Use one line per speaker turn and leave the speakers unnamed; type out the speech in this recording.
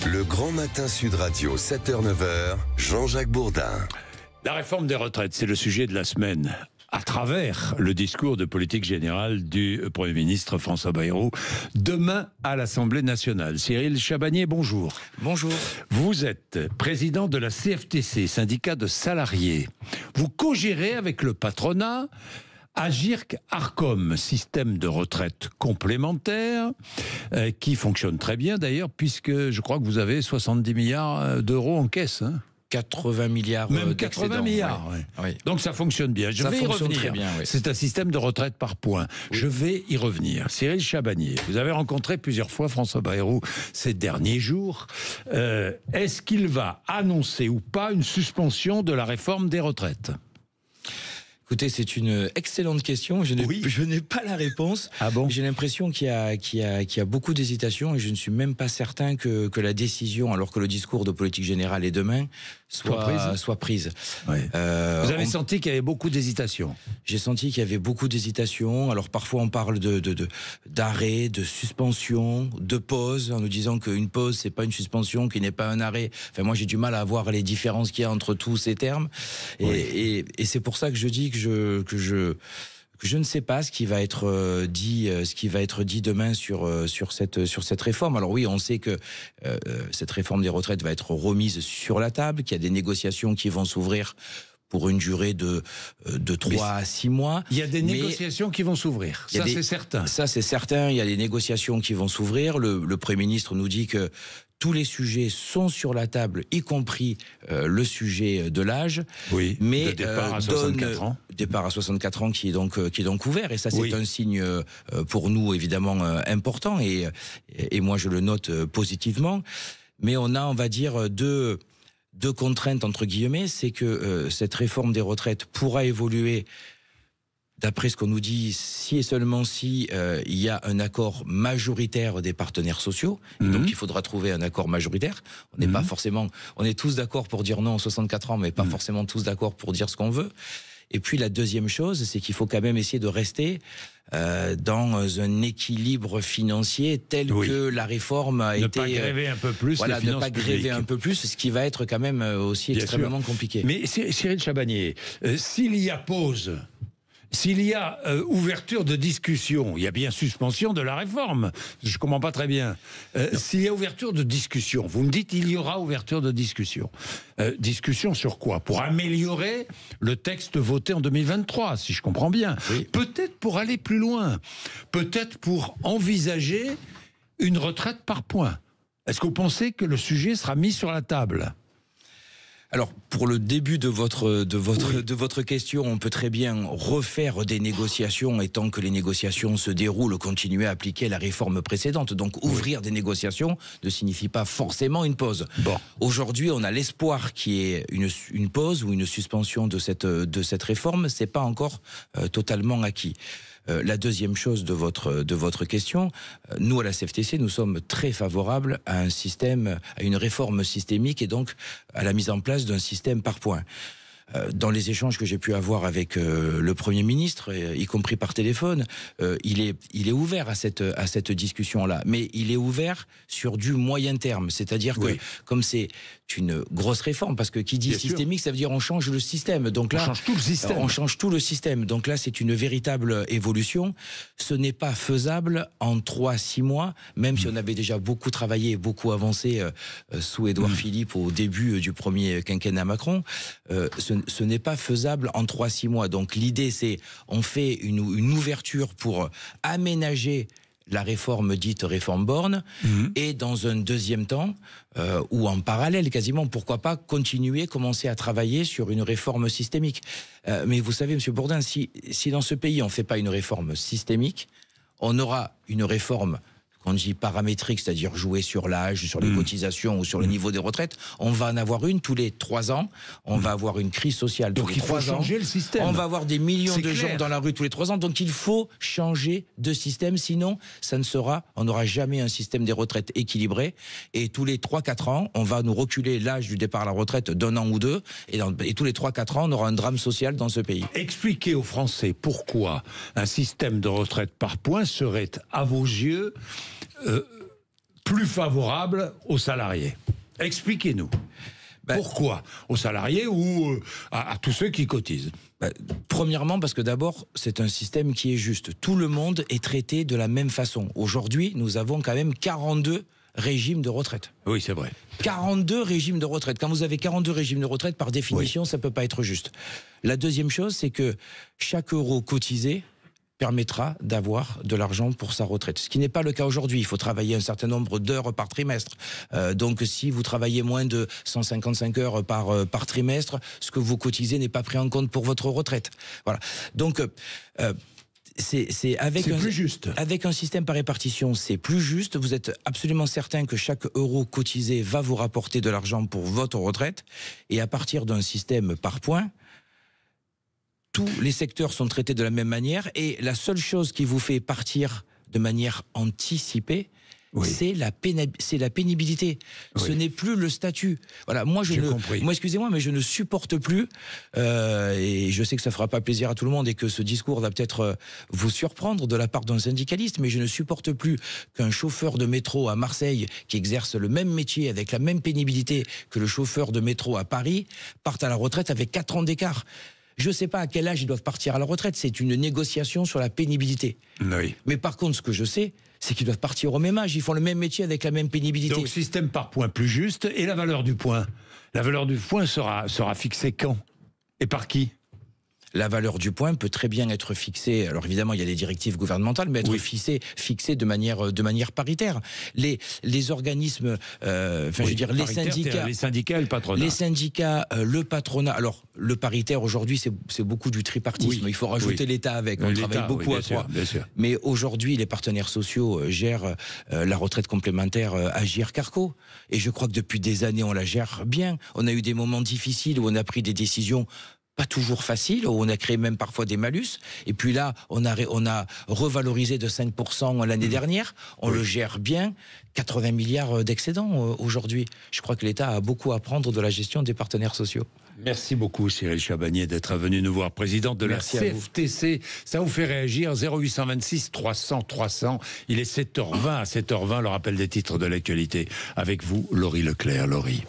Le Grand Matin Sud Radio, 7h-9h, Jean-Jacques Bourdin.
La réforme des retraites, c'est le sujet de la semaine. À travers le discours de politique générale du Premier ministre François Bayrou, demain à l'Assemblée nationale. Cyril Chabagnier, bonjour.
Bonjour.
Vous êtes président de la CFTC, syndicat de salariés. Vous co-gérez avec le patronat Agirc Arcom, système de retraite complémentaire, qui fonctionne très bien d'ailleurs, puisque je crois que vous avez 70 milliards d'euros en caisse.
80 milliards
même 80 milliards.
Ouais. Oui.
Donc ça fonctionne bien.
Ça
vais y
fonctionne
revenir.
très bien, oui.
C'est un système de retraite par points. Oui. Je vais y revenir. Cyril Chabagnier, vous avez rencontré plusieurs fois François Bayrou ces derniers jours. Est-ce qu'il va annoncer ou pas une suspension de la réforme des retraites ?
Écoutez, c'est une excellente question. Je n'ai pas la réponse.
Ah bon ?
J'ai l'impression qu'il y a beaucoup d'hésitation et je ne suis même pas certain que la décision, alors que le discours de politique générale est demain, soit prise.
Oui. Vous avez senti qu'il y avait beaucoup d'hésitation ?
J'ai senti qu'il y avait beaucoup d'hésitation. Alors parfois on parle d'arrêt, de suspension, de pause, en nous disant qu'une pause c'est pas une suspension, qu'il n'est pas un arrêt. Enfin moi j'ai du mal à voir les différences qu'il y a entre tous ces termes. Et c'est pour ça que je dis que je ne sais pas ce qui va être dit demain sur cette réforme. Alors oui, on sait que cette réforme des retraites va être remise sur la table, qu'il y a des négociations qui vont s'ouvrir pour une durée de 3 à 6 mois.
Il y a des négociations qui vont s'ouvrir, ça c'est certain.
Ça c'est certain, il y a des négociations qui vont s'ouvrir. Le Premier ministre nous dit que tous les sujets sont sur la table, y compris le sujet de l'âge.
Oui, mais le départ à 64 ans.
Départ à 64 ans qui est donc ouvert. Et ça, c'est un signe pour nous, évidemment, important. Et moi, je le note positivement. Mais on a, on va dire, deux contraintes, entre guillemets. C'est que cette réforme des retraites pourra évoluer d'après ce qu'on nous dit, si et seulement si il y a un accord majoritaire des partenaires sociaux, et donc il faudra trouver un accord majoritaire. On n'est pas forcément, on est tous d'accord pour dire non à 64 ans, mais pas forcément tous d'accord pour dire ce qu'on veut. Et puis la deuxième chose, c'est qu'il faut quand même essayer de rester dans un équilibre financier tel que la réforme a été...
Ne pas gréver un peu plus les finances
ne pas gréver
publiques.
Un peu plus, ce qui va être quand même aussi extrêmement compliqué.
Mais Cyril Chabagnier, s'il y a pause... S'il y a ouverture de discussion, il y a bien suspension de la réforme. Je ne comprends pas très bien. S'il y a ouverture de discussion, vous me dites qu'il y aura ouverture de discussion. Discussion sur quoi ? Pour améliorer le texte voté en 2023, si je comprends bien. Oui. Peut-être pour aller plus loin. Peut-être pour envisager une retraite par points. Est-ce que vous pensez que le sujet sera mis sur la table ?
Alors, pour le début de votre question, on peut très bien refaire des négociations et tant que les négociations se déroulent, continuer à appliquer la réforme précédente. Donc, ouvrir des négociations ne signifie pas forcément une pause. Bon. Aujourd'hui, on a l'espoir qu'il y ait une pause ou une suspension de cette réforme. C'est pas encore totalement acquis. La deuxième chose de votre question, nous à la CFTC, nous sommes très favorables à à une réforme systémique et donc à la mise en place d'un système par points. Dans les échanges que j'ai pu avoir avec le Premier ministre, y compris par téléphone, il est ouvert à cette discussion-là, mais il est ouvert sur du moyen terme, c'est-à-dire que comme c'est une grosse réforme, parce que qui dit systémique, ça veut dire on change le système. Donc là,
on change tout le système.
On change tout le système. Donc là, c'est une véritable évolution. Ce n'est pas faisable en 3-6 mois, même si on avait déjà beaucoup travaillé et beaucoup avancé sous Édouard Philippe au début du premier quinquennat Macron. Ce n'est pas faisable en 3-6 mois. Donc l'idée, c'est on fait une ouverture pour aménager la réforme dite réforme Borne, et dans un deuxième temps, ou en parallèle quasiment, pourquoi pas commencer à travailler sur une réforme systémique. Mais vous savez, Monsieur Bourdin, si dans ce pays on ne fait pas une réforme systémique, on aura une réforme qu'on dit paramétrique, c'est-à-dire jouer sur l'âge, sur les cotisations ou sur le niveau des retraites, on va en avoir une tous les 3 ans, on va avoir une crise sociale tous les 3 ans.
Donc il faut changer le système.
On va avoir des millions de gens dans la rue tous les 3 ans, donc il faut changer de système, sinon on n'aura jamais un système des retraites équilibré, et tous les 3-4 ans, on va nous reculer l'âge du départ à la retraite d'1 an ou 2, et tous les 3-4 ans, on aura un drame social dans ce pays.
Expliquez aux Français pourquoi un système de retraite par points serait, à vos yeux, plus favorable aux salariés. Expliquez-nous. Pourquoi aux salariés ou à tous ceux qui cotisent?
Premièrement, parce que d'abord, c'est un système qui est juste. Tout le monde est traité de la même façon. Aujourd'hui, nous avons quand même 42 régimes de retraite.
Oui, c'est vrai.
42 régimes de retraite. Quand vous avez 42 régimes de retraite, par définition, ça ne peut pas être juste. La deuxième chose, c'est que chaque euro cotisé permettra d'avoir de l'argent pour sa retraite. Ce qui n'est pas le cas aujourd'hui. Il faut travailler un certain nombre d'heures par trimestre. Donc si vous travaillez moins de 155 heures par trimestre, ce que vous cotisez n'est pas pris en compte pour votre retraite. Voilà. Donc c'est
plus juste.
Avec un système par répartition, c'est plus juste. Vous êtes absolument certain que chaque euro cotisé va vous rapporter de l'argent pour votre retraite. Et à partir d'un système par points, tous les secteurs sont traités de la même manière et la seule chose qui vous fait partir de manière anticipée, c'est la pénibilité. Ce n'est plus le statut. Voilà, moi excusez-moi, mais je ne supporte plus, et je sais que ça fera pas plaisir à tout le monde et que ce discours va peut-être vous surprendre de la part d'un syndicaliste, mais je ne supporte plus qu'un chauffeur de métro à Marseille, qui exerce le même métier avec la même pénibilité que le chauffeur de métro à Paris, parte à la retraite avec 4 ans d'écart. Je ne sais pas à quel âge ils doivent partir à la retraite. C'est une négociation sur la pénibilité.
Oui.
Mais par contre, ce que je sais, c'est qu'ils doivent partir au même âge. Ils font le même métier avec la même pénibilité.
Donc, système par point plus juste. Et la valeur du point? La valeur du point sera fixée quand? Et par qui?
La valeur du point peut très bien être fixée. Alors évidemment, il y a des directives gouvernementales, mais être fixée de manière paritaire. Les organismes, je veux dire, les syndicats,
le patronat.
Les syndicats, le patronat. Alors le paritaire aujourd'hui, c'est beaucoup du tripartisme. Il faut rajouter l'État avec. On travaille beaucoup à trois. Mais aujourd'hui, les partenaires sociaux gèrent la retraite complémentaire Agirc-Arrco. Et je crois que depuis des années, on la gère bien. On a eu des moments difficiles où on a pris des décisions pas toujours facile, où on a créé même parfois des malus. Et puis là, on a revalorisé de 5% l'année dernière. On le gère bien. 80 milliards d'excédents aujourd'hui. Je crois que l'État a beaucoup à prendre de la gestion des partenaires sociaux.
Merci beaucoup Cyril Chabagnier d'être venu nous voir, président de la CFTC. Ça vous fait réagir, 0826 300 300. Il est 7h20, à 7h20, le rappel des titres de l'actualité. Avec vous, Laurie Leclerc. Laurie.